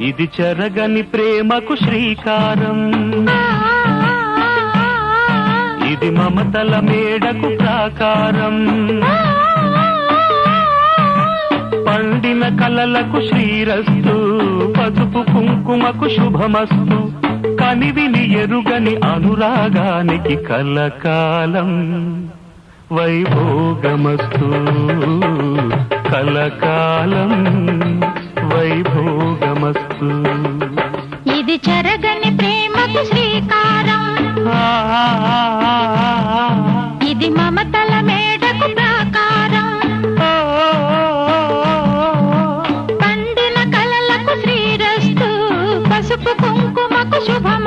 ఇది చెరగని ప్రేమకు శ్రీకారం, ఇది మమతల మేడకు ప్రాకారం, పండిన కలలకు శ్రీరస్తు, పసుపు కుంకుమకు శుభమస్తు, కనివిని ఎరుగని అనురాగానికి కలకాలం వైభోగమస్తు, కలకాలం వైభోగమస్తు. ఇది చెరగని ప్రేమకు శ్రీకారం, ఇది మమతల మేడకు ప్రాకారం, పండిన కలలకు శ్రీరస్తు, పసుపు కుంకుమకు శుభమ